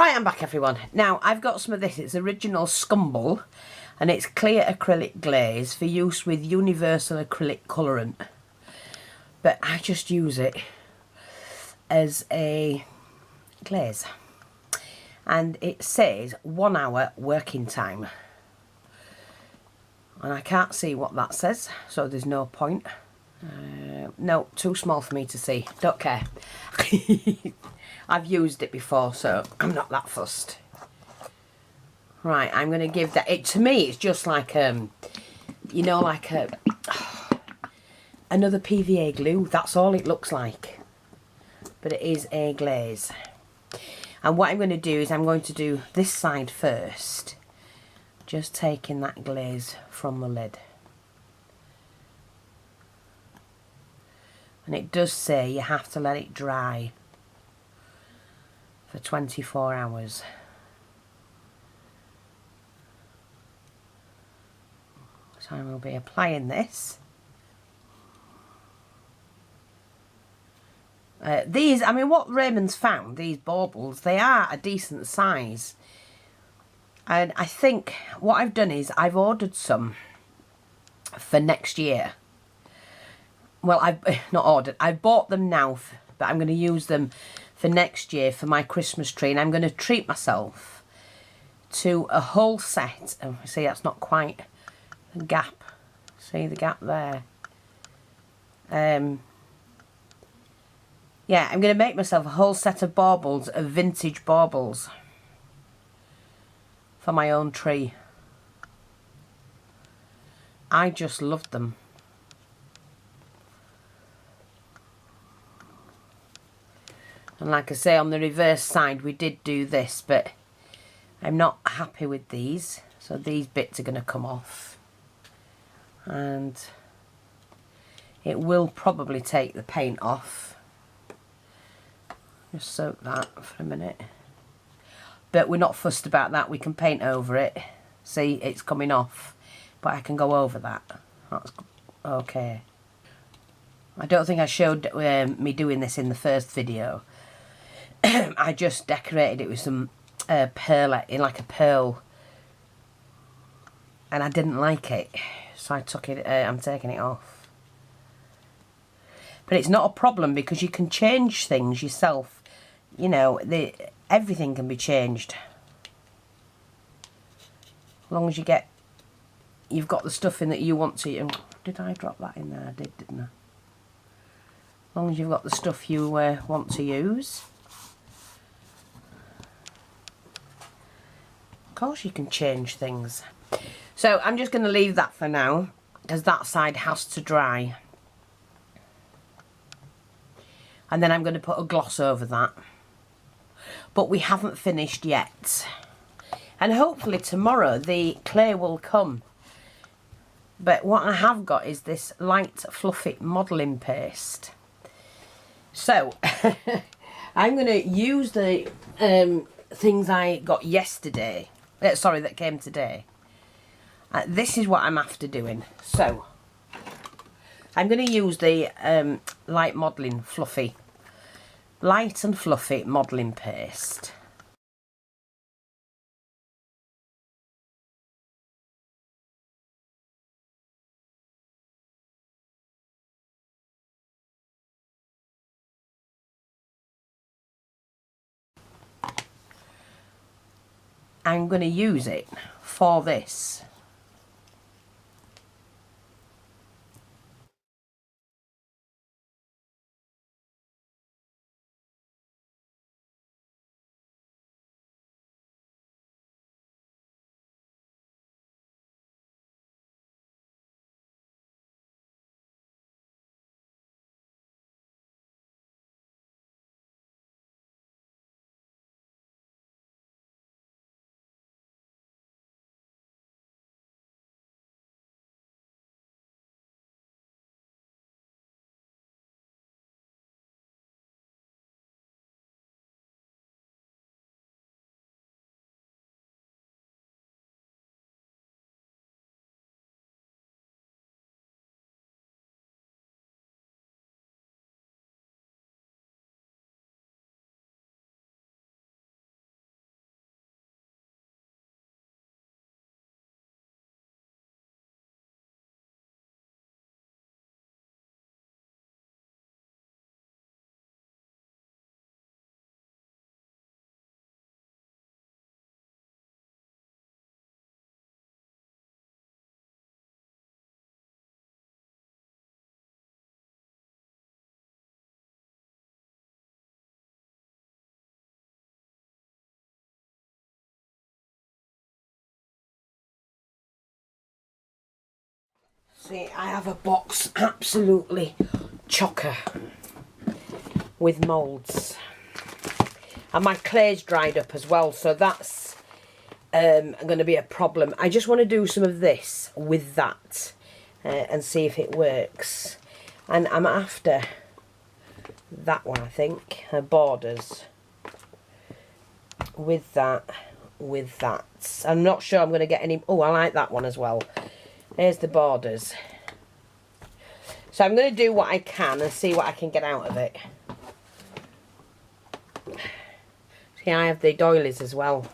Right, I'm back everyone. Now, I've got some of this. It's original Scumble and it's clear acrylic glaze for use with universal acrylic colourant. But I just use it as a glaze. And it says 1 hour working time. And I can't see what that says, so there's no point. No, too small for me to see. Don't care. I've used it before, so I'm not that fussed. Right, I'm going to give that... To me, it's just like, you know, like another PVA glue. That's all it looks like. But it is a glaze. And what I'm going to do is I'm going to do this side first. Just taking that glaze from the lid. And it does say you have to let it dry for 24 hours. So I will be applying this. These, I mean, what Raymond's found, these baubles, they are a decent size. And I think what I've done is I've ordered some for next year. Well, I've not ordered, I've bought them now, but I'm going to use them for next year for my Christmas tree. And I'm going to treat myself to a whole set. Oh, see, that's not quite the gap. See the gap there? Yeah, I'm going to make myself a whole set of baubles, of vintage baubles, for my own tree. I just loved them. And like I say, on the reverse side we did do this, but I'm not happy with these. So these bits are going to come off. And it will probably take the paint off. Just soak that for a minute. But we're not fussed about that. We can paint over it. See, it's coming off. But I can go over that. That's okay. I don't think I showed me doing this in the first video. I just decorated it with some pearl, in like a pearl. And I didn't like it. So I took it, I'm taking it off. But it's not a problem because you can change things yourself. You know, everything can be changed. As long as you've got the stuff in that you want to. Did I drop that in there? I did, didn't I? As long as you've got the stuff you want to use. Of course you can change things. So I'm just going to leave that for now, because that side has to dry. And then I'm going to put a gloss over that. But we haven't finished yet. And hopefully tomorrow the clay will come. But what I have got is this light fluffy modelling paste. So I'm going to use the things I got yesterday. Sorry, that came today. This is what I'm after doing. So I'm going to use the light and fluffy modelling paste. I'm going to use it for this. See, I have a box absolutely chocker with moulds. And my clay's dried up as well, so that's going to be a problem. I just want to do some of this with that and see if it works. And I'm after that one, I think, borders. With that. I'm not sure I'm going to get any... Oh, I like that one as well. Here's the borders. So I'm going to do what I can and see what I can get out of it. See, I have the doilies as well.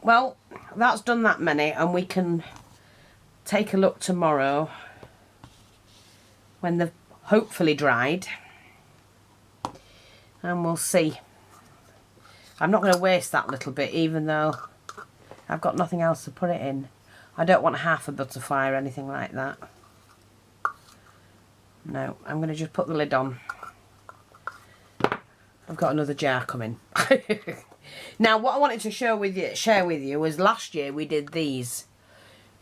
Well, that's done that many, and we can take a look tomorrow when they've hopefully dried, and we'll see. I'm not going to waste that little bit, even though I've got nothing else to put it in. I don't want half a butterfly or anything like that. No, I'm going to just put the lid on. I've got another jar coming. Now, what I wanted to share with you was last year we did these,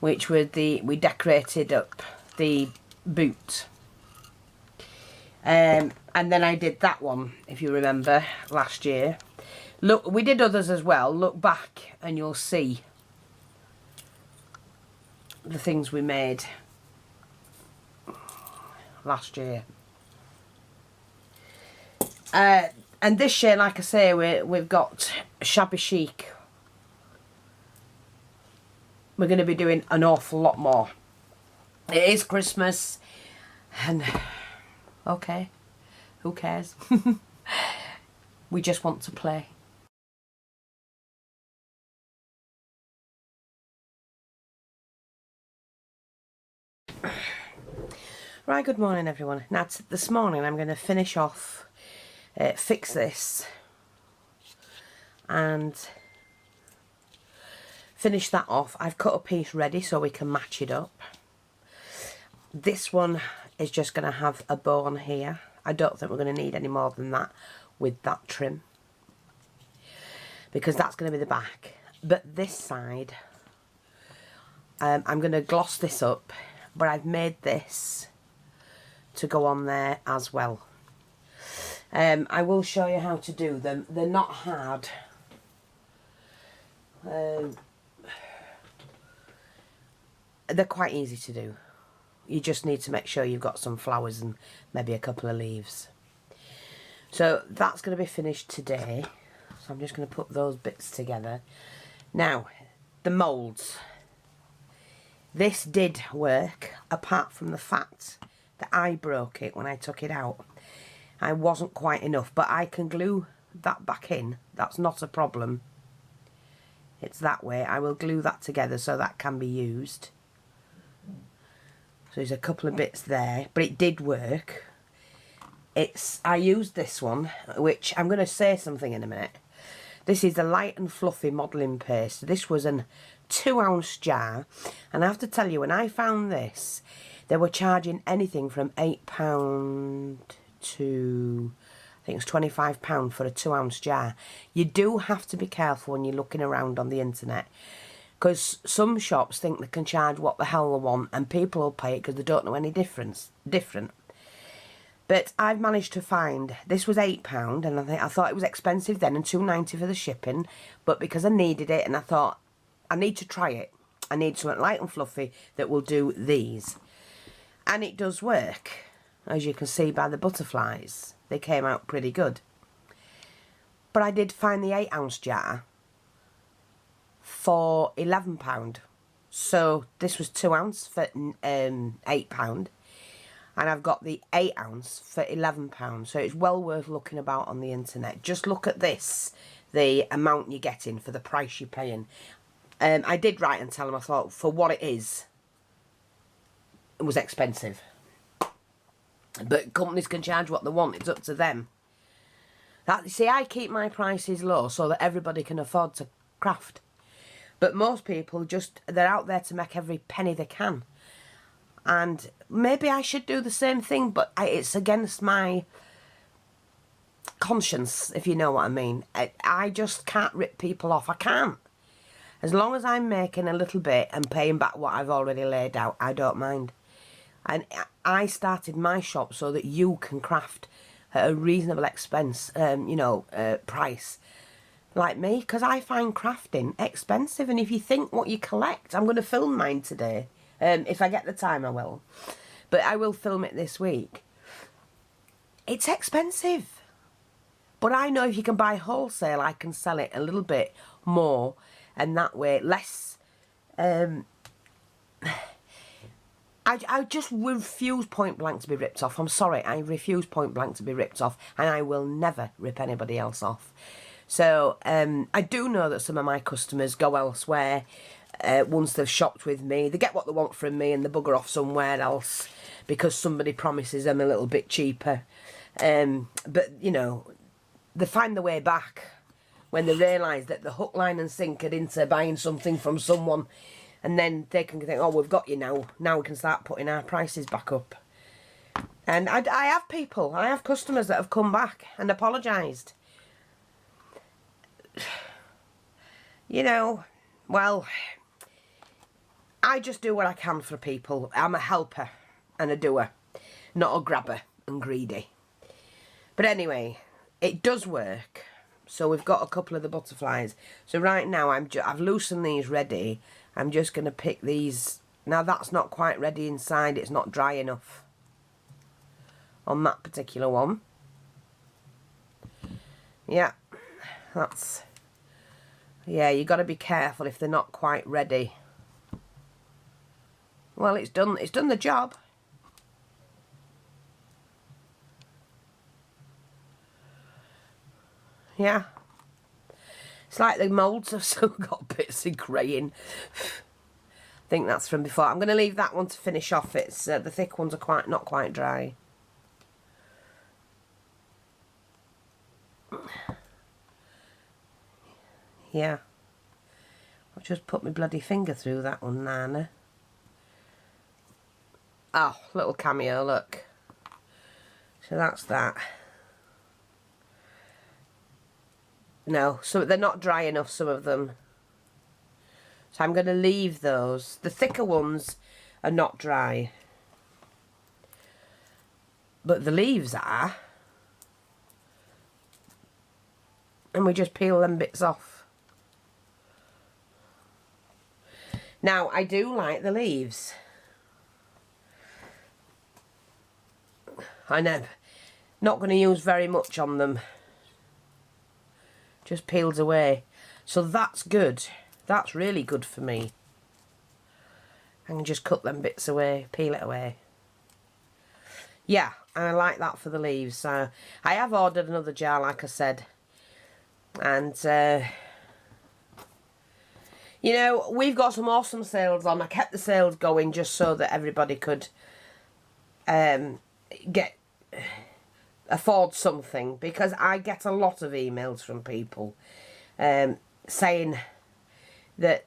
which were we decorated up the boot. And then I did that one, if you remember, last year. Look, we did others as well. Look back and you'll see the things we made last year. And this year, like I say, we've got Shabby Chic. We're going to be doing an awful lot more. It is Christmas, and okay, who cares? We just want to play. Right, good morning everyone. Now this morning I'm going to finish off, fix this and finish that off. I've cut a piece ready so we can match it up. This one is just going to have a bow on here. I don't think we're going to need any more than that with that trim, because that's going to be the back. But this side, I'm going to gloss this up, but I've made this to go on there as well. I will show you how to do them. They're not hard. They're quite easy to do. You just need to make sure you've got some flowers and maybe a couple of leaves. So that's going to be finished today. So I'm just going to put those bits together. Now, the moulds. This did work, apart from the fact that I broke it when I took it out. I wasn't quite enough, but I can glue that back in. That's not a problem. It's that way. I will glue that together so that can be used. So there's a couple of bits there, but it did work. I used this one, which I'm going to say something in a minute. This is the Light and Fluffy modelling paste. This was a 2-ounce jar, and I have to tell you, when I found this, they were charging anything from £8 to, I think it was £25 for a 2-ounce jar. You do have to be careful when you're looking around on the internet, because some shops think they can charge what the hell they want, and people will pay it because they don't know any different. But I've managed to find, this was £8, and I thought it was expensive then, and £2.90 for the shipping, but because I needed it, and I thought, I need to try it. I need something light and fluffy that will do these. And it does work, as you can see by the butterflies. They came out pretty good. But I did find the 8-ounce jar for £11. So this was 2-ounce for £8. And I've got the 8-ounce for £11. So it's well worth looking about on the internet. Just look at this, the amount you're getting for the price you're paying. I did write and tell them, I thought, for what it is, it was expensive. But companies can charge what they want. It's up to them. See, I keep my prices low so that everybody can afford to craft. But most people they're out there to make every penny they can. And maybe I should do the same thing, but it's against my conscience, if you know what I mean. I just can't rip people off. I can't. As long as I'm making a little bit and paying back what I've already laid out, I don't mind. And I started my shop so that you can craft at a reasonable expense, price. Like me, because I find crafting expensive. And if you think what you collect, I'm going to film mine today. If I get the time, I will. But I will film it this week. It's expensive. But I know if you can buy wholesale, I can sell it a little bit more. And that way, less... I just refuse point blank to be ripped off. I'm sorry, I refuse point blank to be ripped off. And I will never rip anybody else off. So, I do know that some of my customers go elsewhere. Once they've shopped with me, they get what they want from me and they bugger off somewhere else because somebody promises them a little bit cheaper. But, you know, they find their way back when they realise that the hook, line and sinker into buying something from someone, and then they can think, oh, we've got you now. Now we can start putting our prices back up. And I have customers that have come back and apologised. You know, well, I just do what I can for people. I'm a helper and a doer, not a grabber and greedy. But anyway, it does work. So we've got a couple of the butterflies. So right now I've loosened these ready. I'm just going to pick these. Now that's not quite ready inside. It's not dry enough on that particular one. Yeah, that's... Yeah, you got to be careful if they're not quite ready. Well, it's done the job. Yeah. It's like the moulds have still got bits of greying. I think that's from before. I'm going to leave that one to finish off. It's the thick ones are not quite dry. Yeah. I've just put my bloody finger through that one, Nana. Oh, little cameo, look. So that's that. No, so they're not dry enough, some of them. So I'm going to leave those. The thicker ones are not dry. But the leaves are. And we just peel them bits off. Now, I do like the leaves. I know. Not going to use very much on them. Just peels away. So that's good. That's really good for me. I can just cut them bits away, peel it away. Yeah, I like that for the leaves. I have ordered another jar, like I said. And, you know, we've got some awesome sales on. I kept the sales going just so that everybody could afford something. Because I get a lot of emails from people saying that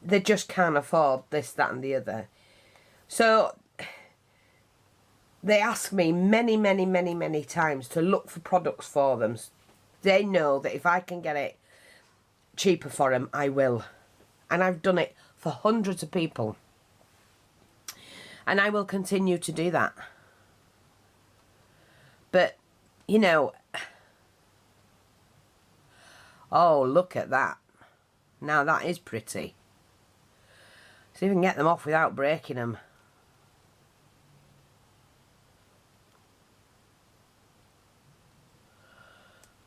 they just can't afford this, that and the other. So they ask me many times to look for products for them. They know that if I can get it cheaper for them, I will. And I've done it for hundreds of people. And I will continue to do that. But, you know... Oh, look at that. Now that is pretty. See if we can get them off without breaking them.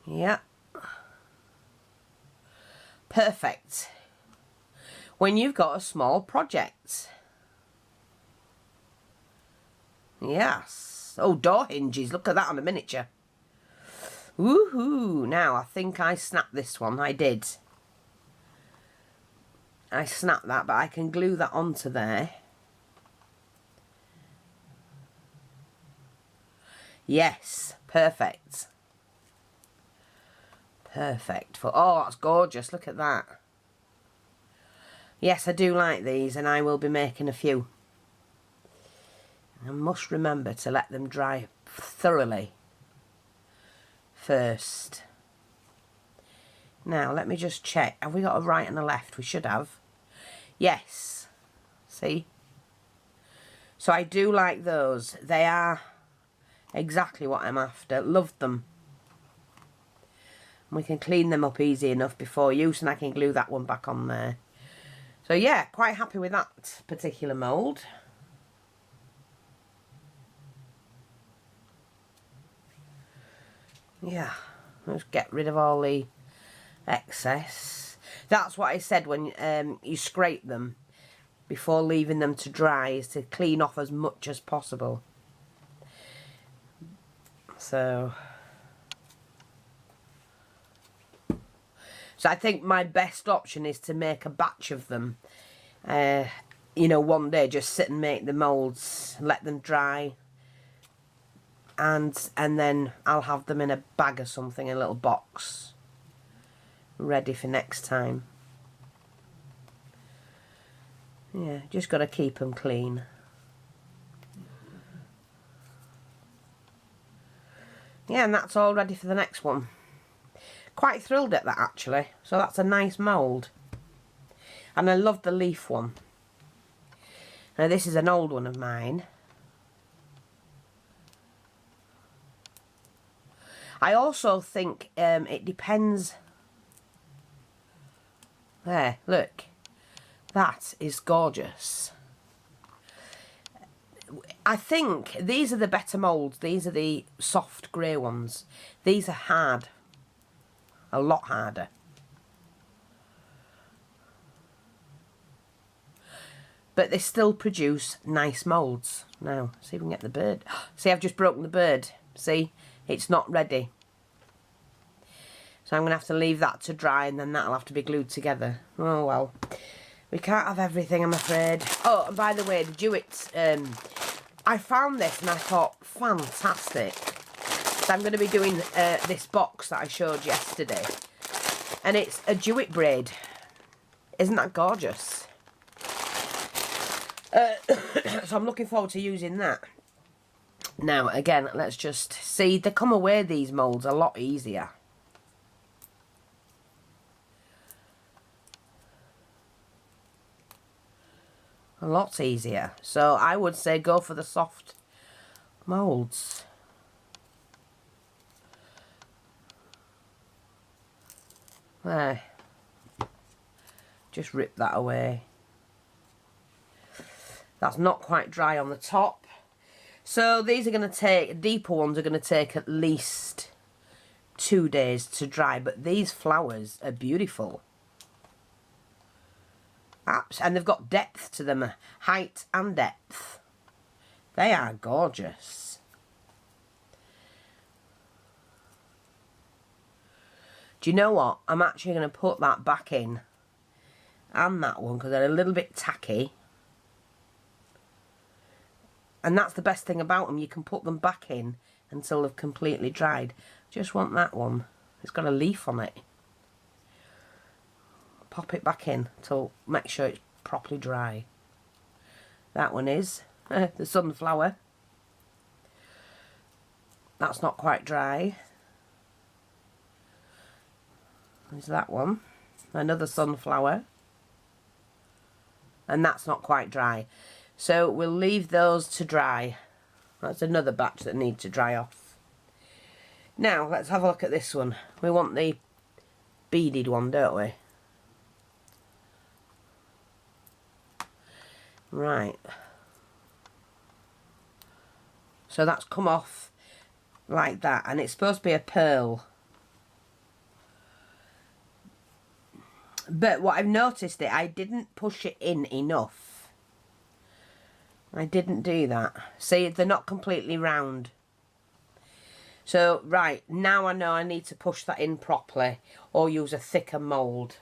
Yeah. Perfect. When you've got a small project. Yes. Oh, door hinges. Look at that on a miniature. Woohoo. Now, I think I snapped this one. I did. I snapped that, but I can glue that onto there. Yes. Perfect. Perfect. Oh, that's gorgeous. Look at that. Yes, I do like these, and I will be making a few. I must remember to let them dry thoroughly first. Now, let me just check. Have we got a right and a left? We should have. Yes. See? So I do like those. They are exactly what I'm after. Love them. We can clean them up easy enough before use, and I can glue that one back on there. So yeah, quite happy with that particular mould. Yeah, let's get rid of all the excess. That's what I said when you scrape them before leaving them to dry, is to clean off as much as possible. So I think my best option is to make a batch of them. You know, one day just sit and make the moulds, let them dry, and then I'll have them in a bag or something, a little box, ready for next time. Yeah, just got to keep them clean. Yeah, and that's all ready for the next one. Quite thrilled at that, actually. So that's a nice mould. And I love the leaf one. Now this is an old one of mine. I also think it depends. There, look. That is gorgeous. I think these are the better moulds. These are the soft grey ones. These are hard. A lot harder. But they still produce nice moulds. Now, see if we can get the bird. See, I've just broken the bird. See, it's not ready. So I'm going to have to leave that to dry, and then that'll have to be glued together. Oh, well. We can't have everything, I'm afraid. Oh, and by the way, the Jewett, I found this and I thought, fantastic. So I'm going to be doing this box that I showed yesterday. And it's a Jewett braid. Isn't that gorgeous? So I'm looking forward to using that. Now, again, let's just see. They come away, these moulds, a lot easier. A lot easier. So I would say go for the soft moulds. There. Just rip that away. That's not quite dry on the top. So these are going to take, deeper ones are going to take at least 2 days to dry. But these flowers are beautiful. And they've got depth to them, height and depth. They are gorgeous. Do you know what? I'm actually going to put that back in. And that one, because they're a little bit tacky. And that's the best thing about them. You can put them back in until they've completely dried. Just want that one. It's got a leaf on it. Pop it back in to make sure it's properly dry. That one is the sunflower. That's not quite dry. There's that one. Another sunflower. And that's not quite dry. So we'll leave those to dry. That's another batch that need to dry off. Now let's have a look at this one. We want the beaded one, don't we? Right. So that's come off like that, and it's supposed to be a pearl. But what I've noticed I didn't push it in enough. I didn't do that. See, they're not completely round. So, right, now I know I need to push that in properly or use a thicker mould,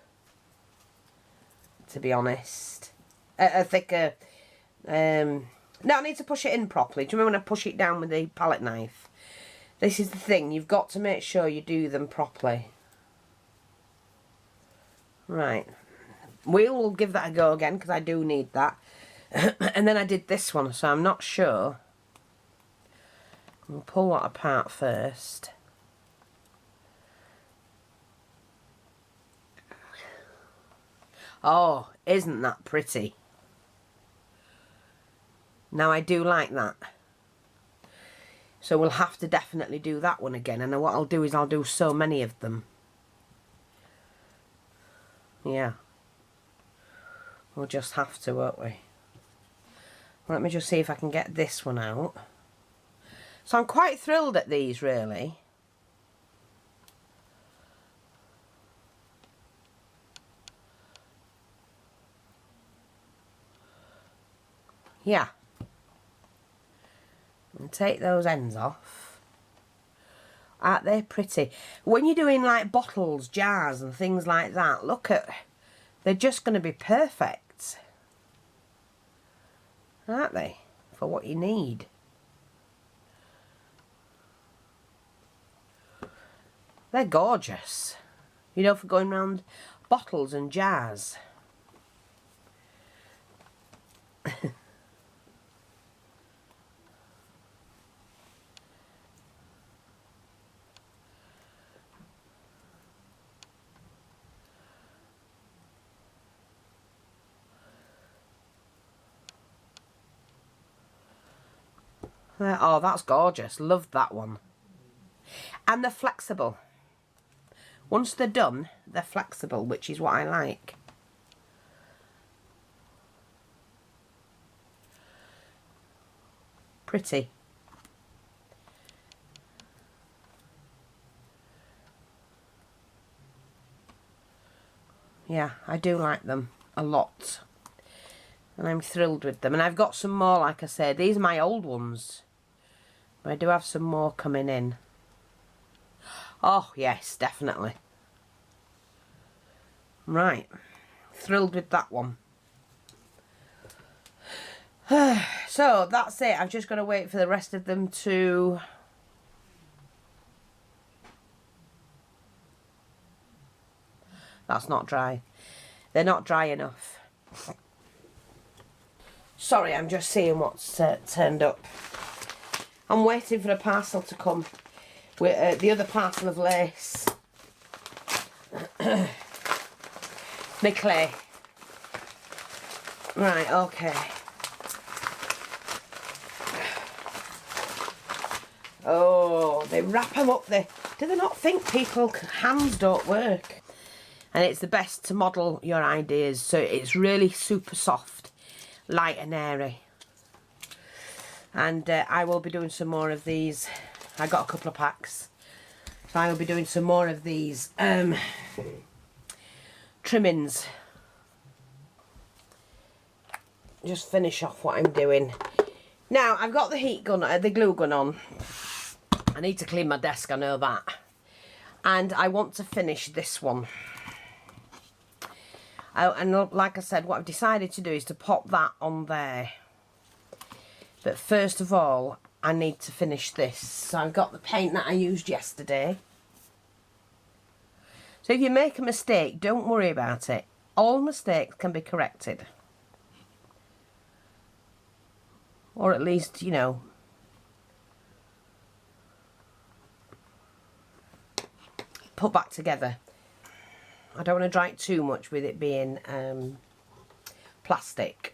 to be honest. A thicker... no, I need to push it in properly. Do you remember when I push it down with the palette knife? This is the thing. You've got to make sure you do them properly. Right. We'll give that a go again because I do need that. And then I did this one, so I'm not sure. We'll pull that apart first. Oh, isn't that pretty? Now I do like that. So we'll have to definitely do that one again. And what I'll do is I'll do so many of them. Yeah. We'll just have to, won't we? Let me just see if I can get this one out. So I'm quite thrilled at these, really. Yeah. And take those ends off. Aren't they pretty? When you're doing like bottles, jars and things like that, look at... They're just going to be perfect. Aren't they? For what you need. They're gorgeous. You know, for going around bottles and jars. Oh, that's gorgeous. Love that one. And they're flexible. Once they're done, they're flexible, which is what I like. Pretty. Yeah, I do like them a lot. And I'm thrilled with them. And I've got some more, like I said. These are my old ones. But I do have some more coming in. Oh, yes, definitely. Right. Thrilled with that one. So, that's it. I've just got to wait for the rest of them to... That's not dry. They're not dry enough. Sorry, I'm just seeing what's turned up. I'm waiting for a parcel to come with the other parcel of lace. My clay. Right, okay. Oh, they wrap them up there. Do they not think people's hands don't work? And it's the best to model your ideas, so it's really super soft, light and airy. And I will be doing some more of these. I got a couple of packs, so I will be doing some more of these trimmings. Just finish off what I'm doing. Now I've got the heat gun, the glue gun on. I need to clean my desk, I know that. And I want to finish this one. And like I said, what I've decided to do is to pop that on there. But first of all, I need to finish this. So I've got the paint that I used yesterday. So if you make a mistake, don't worry about it. All mistakes can be corrected. Or at least, you know, put back together. I don't want to dry it too much with it being plastic.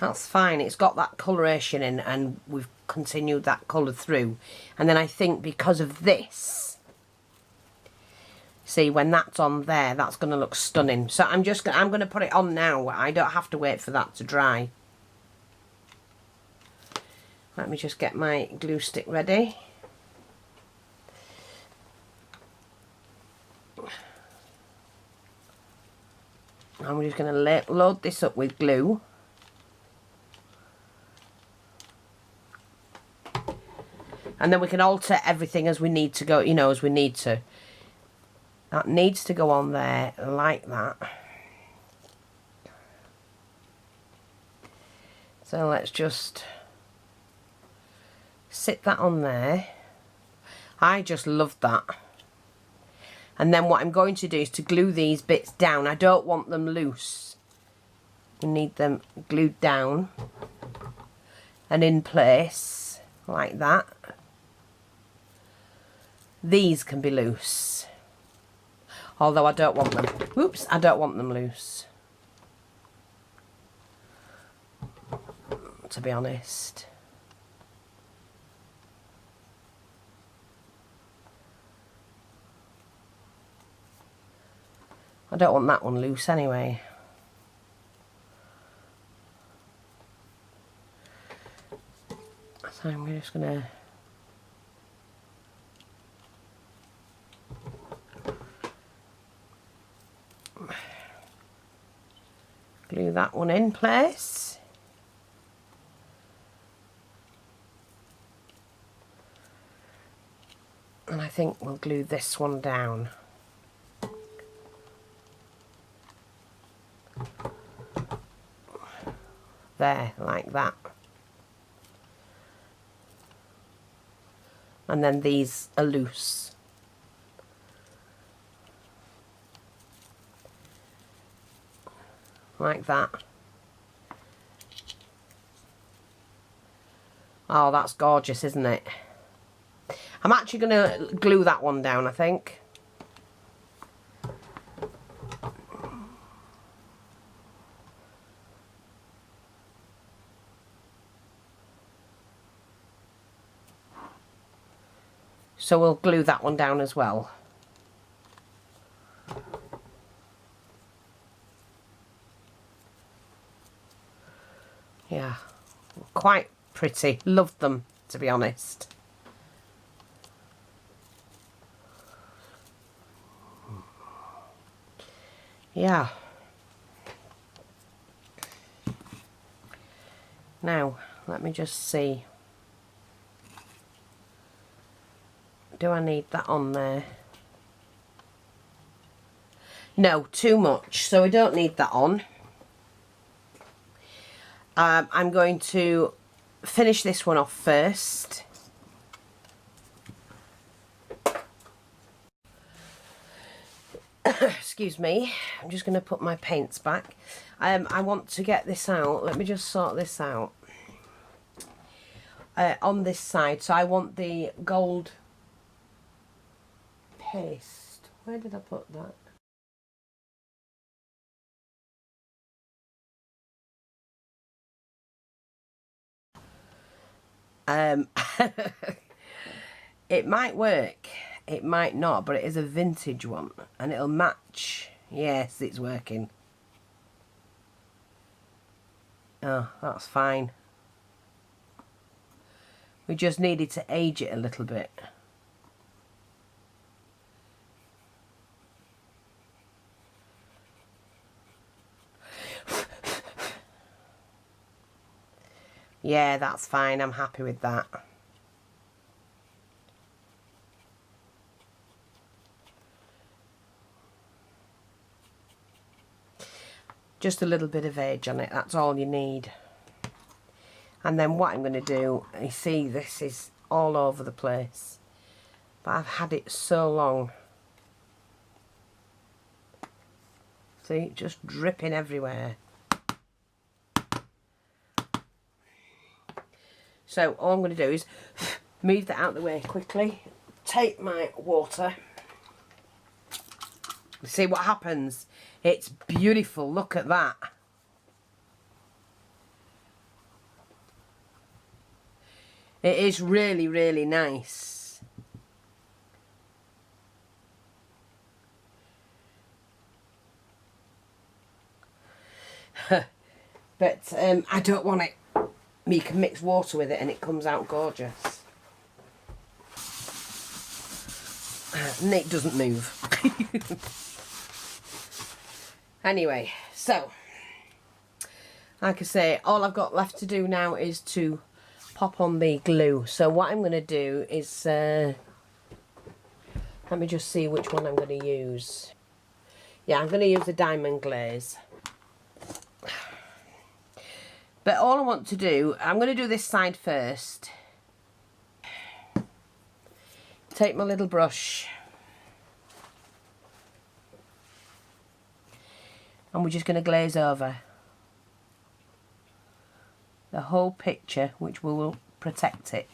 That's fine. It's got that coloration in, and we've continued that colour through. And then I think because of this, see, when that's on there, that's going to look stunning. So I'm going to put it on now. I don't have to wait for that to dry. Let me just get my glue stick ready. And we're just going to load this up with glue. And then we can alter everything as we need to go, you know, as we need to. That needs to go on there like that. So let's just sit that on there. I just love that. And then what I'm going to do is to glue these bits down. I don't want them loose. We need them glued down and in place like that. These can be loose, although I don't want them. Oops, I don't want them loose, to be honest. I don't want that one loose anyway. So I'm just going to glue that one in place. And I think we'll glue this one down. There, like that. And then these are loose. Like that. Oh, that's gorgeous, isn't it? I'm actually going to glue that one down, I think. So we'll glue that one down as well. Yeah, quite pretty. Love them, to be honest. Yeah. Now, let me just see. Do I need that on there? No, too much, so we don't need that on. I'm going to finish this one off first. Excuse me, I'm just going to put my paints back. I want to get this out. Let me just sort this out. On this side, so I want the gold paste. Where did I put that? It might work, it might not, but it is a vintage one and it'll match. Yes, it's working. Oh, that's fine. We just needed to age it a little bit. Yeah, that's fine. I'm happy with that. Just a little bit of age on it. That's all you need. And then what I'm going to do, you see this is all over the place. But I've had it so long. See, just dripping everywhere. So all I'm going to do is move that out of the way quickly. Take my water. See what happens. It's beautiful. Look at that. It is really, really nice. But I don't want it. You can mix water with it and it comes out gorgeous. And it doesn't move. Anyway, so like I say, all I've got left to do now is to pop on the glue. So what I'm going to do is let me just see which one I'm going to use. Yeah, I'm going to use the diamond glaze. But all I want to do, I'm going to do this side first. Take my little brush. And we're just going to glaze over the whole picture, which will protect it.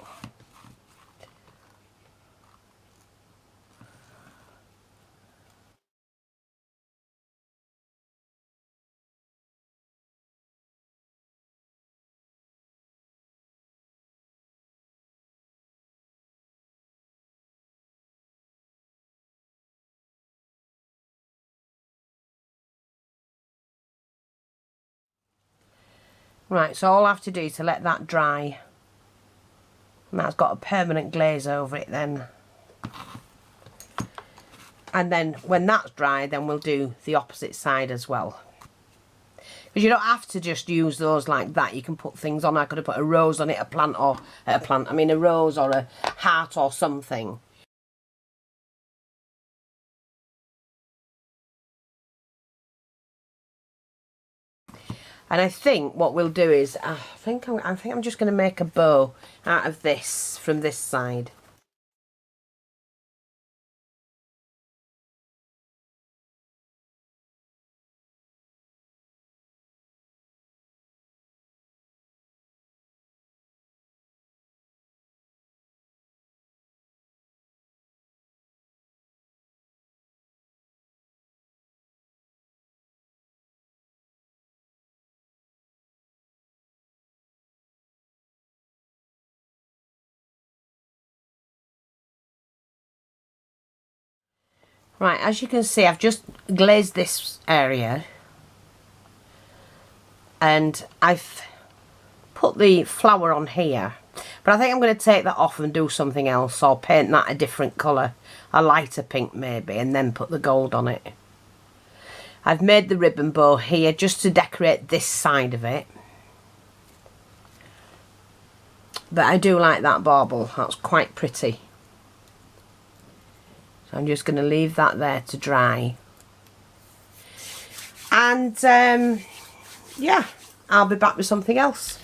Right, so all I have to do is to let that dry. And that's got a permanent glaze over it then. And then when that's dry, then we'll do the opposite side as well. Because you don't have to just use those like that. You can put things on. I could have put a rose on it, a rose or a heart or something. And I think what we'll do is, I think I'm just going to make a bow out of this from this side. Right, as you can see, I've just glazed this area. And I've put the flower on here. But I think I'm going to take that off and do something else, or paint that a different colour. A lighter pink maybe, and then put the gold on it. I've made the ribbon bow here just to decorate this side of it. But I do like that bauble, that's quite pretty. So I'm just going to leave that there to dry. And yeah, I'll be back with something else.